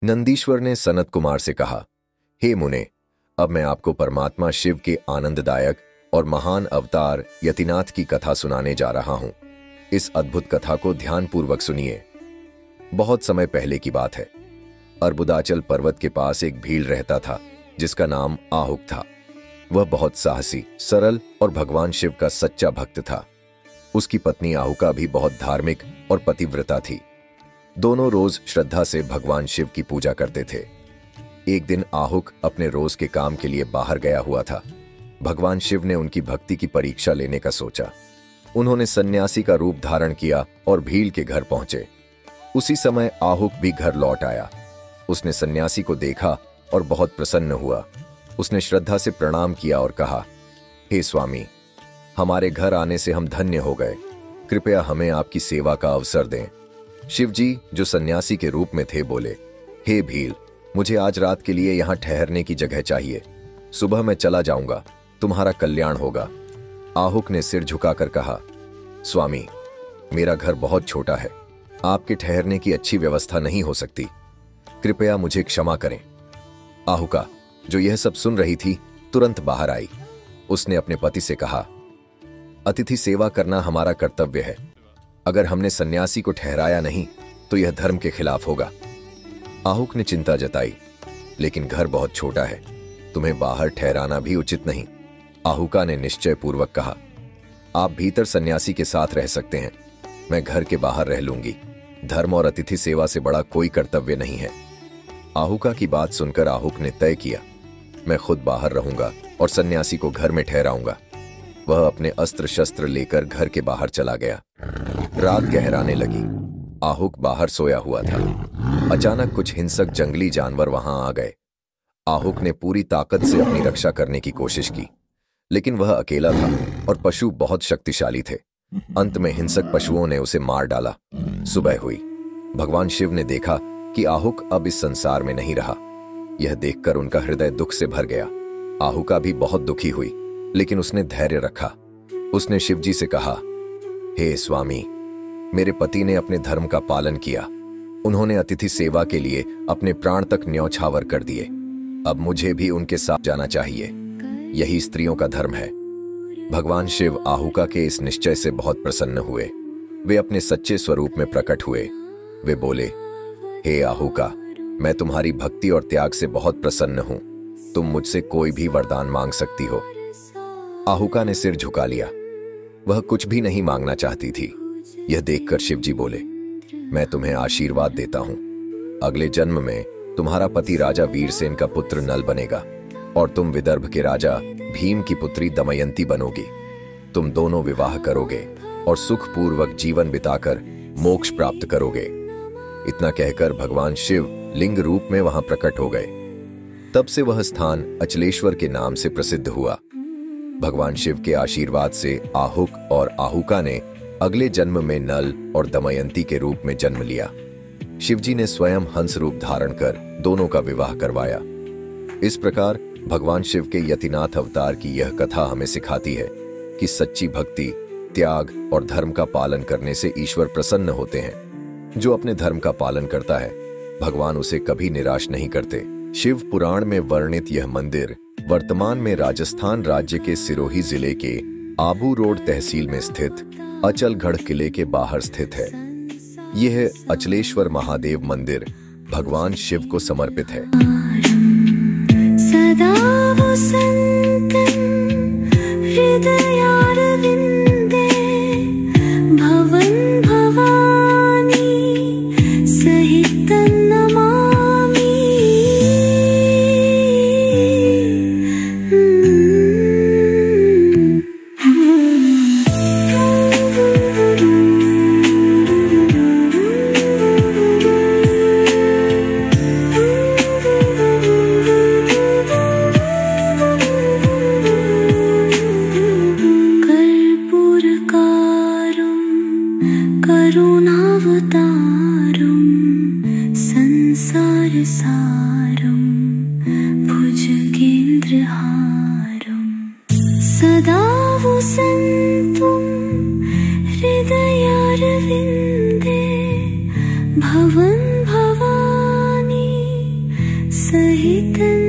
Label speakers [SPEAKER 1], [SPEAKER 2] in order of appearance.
[SPEAKER 1] नंदीश्वर ने सनत कुमार से कहा, हे मुने, अब मैं आपको परमात्मा शिव के आनंददायक और महान अवतार यतिनाथ की कथा सुनाने जा रहा हूं। इस अद्भुत कथा को ध्यानपूर्वक सुनिए। बहुत समय पहले की बात है। अर्बुदाचल पर्वत के पास एक भील रहता था जिसका नाम आहुक था। वह बहुत साहसी, सरल और भगवान शिव का सच्चा भक्त था। उसकी पत्नी आहुका भी बहुत धार्मिक और पतिव्रता थी। दोनों रोज श्रद्धा से भगवान शिव की पूजा करते थे। एक दिन आहुक अपने रोज के काम के लिए बाहर गया हुआ था। भगवान शिव ने उनकी भक्ति की परीक्षा लेने का सोचा। उन्होंने सन्यासी का रूप धारण किया और भील के घर पहुंचे। उसी समय आहुक भी घर लौट आया। उसने सन्यासी को देखा और बहुत प्रसन्न हुआ। उसने श्रद्धा से प्रणाम किया और कहा, हे स्वामी, हमारे घर आने से हम धन्य हो गए। कृपया हमें आपकी सेवा का अवसर दें। शिवजी, जो सन्यासी के रूप में थे, बोले, हे भील, मुझे आज रात के लिए यहां ठहरने की जगह चाहिए। सुबह मैं चला जाऊंगा, तुम्हारा कल्याण होगा। आहुक ने सिर झुकाकर कहा, स्वामी, मेरा घर बहुत छोटा है, आपके ठहरने की अच्छी व्यवस्था नहीं हो सकती। कृपया मुझे क्षमा करें। आहुका, जो यह सब सुन रही थी, तुरंत बाहर आई। उसने अपने पति से कहा, अतिथि सेवा करना हमारा कर्तव्य है। अगर हमने सन्यासी को ठहराया नहीं तो यह धर्म के खिलाफ होगा। आहुक ने चिंता जताई, लेकिन घर बहुत छोटा है, तुम्हें बाहर ठहराना भी उचित नहीं। आहुका ने निश्चय पूर्वक कहा, आप भीतर सन्यासी के साथ रह सकते हैं, मैं घर के बाहर रह लूंगी। धर्म और अतिथि सेवा से बड़ा कोई कर्तव्य नहीं है। आहुका की बात सुनकर आहुक ने तय किया, मैं खुद बाहर रहूंगा और सन्यासी को घर में ठहराऊंगा। वह अपने अस्त्र शस्त्र लेकर घर के बाहर चला गया। रात गहराने लगी। आहुक बाहर सोया हुआ था। अचानक कुछ हिंसक जंगली जानवर वहां आ गए। आहुक ने पूरी ताकत से अपनी रक्षा करने की कोशिश की, लेकिन वह अकेला था और पशु बहुत शक्तिशाली थे। अंत में हिंसक पशुओं ने उसे मार डाला। सुबह हुई। भगवान शिव ने देखा कि आहुक अब इस संसार में नहीं रहा। यह देखकर उनका हृदय दुख से भर गया। आहुका भी बहुत दुखी हुई, लेकिन उसने धैर्य रखा। उसने शिवजी से कहा, हे स्वामी, मेरे पति ने अपने धर्म का पालन किया। उन्होंने अतिथि सेवा के लिए अपने प्राण तक न्यौछावर कर दिए। अब मुझे भी उनके साथ जाना चाहिए। यही स्त्रियों का धर्म है। भगवान शिव आहुका के इस निश्चय से बहुत प्रसन्न हुए। वे अपने सच्चे स्वरूप में प्रकट हुए। वे बोले, हे आहुका, मैं तुम्हारी भक्ति और त्याग से बहुत प्रसन्न हूं। तुम मुझसे कोई भी वरदान मांग सकती हो। आहुका ने सिर झुका लिया। वह कुछ भी नहीं मांगना चाहती थी। यह देखकर शिवजी बोले, मैं तुम्हें आशीर्वाद देता हूं। अगले जन्म में तुम्हारा पति राजा वीरसेन का पुत्र नल बनेगा और तुम विदर्भ के राजा भीम की पुत्री दमयंती बनोगी। तुम दोनों विवाह करोगे और सुखपूर्वक जीवन बिताकर मोक्ष प्राप्त करोगे। इतना कहकर भगवान शिव लिंग रूप में वहां प्रकट हो गए। तब से वह स्थान अचलेश्वर के नाम से प्रसिद्ध हुआ। भगवान शिव के आशीर्वाद से आहुक और आहुका ने अगले जन्म में नल और दमयंती के रूप में जन्म लिया। शिवजी ने स्वयं हंस रूप धारण कर दोनों का विवाह करवाया। इस प्रकार भगवान शिव के यतिनाथ अवतार की यह कथा हमें सिखाती है कि सच्ची भक्ति, त्याग और धर्म का पालन करने से ईश्वर प्रसन्न होते हैं। जो अपने धर्म का पालन करता है, भगवान उसे कभी निराश नहीं करते। शिव पुराण में वर्णित यह मंदिर वर्तमान में राजस्थान राज्य के सिरोही जिले के आबू रोड तहसील में स्थित अचलगढ़ किले के बाहर स्थित है। यह अचलेश्वर महादेव मंदिर भगवान शिव को समर्पित है। सदा वसंतं हृदयारविन्दे भवन भवानी सहितं नमामि। सदा वसंतं हृदयारविन्दे भवन भवानी
[SPEAKER 2] सहित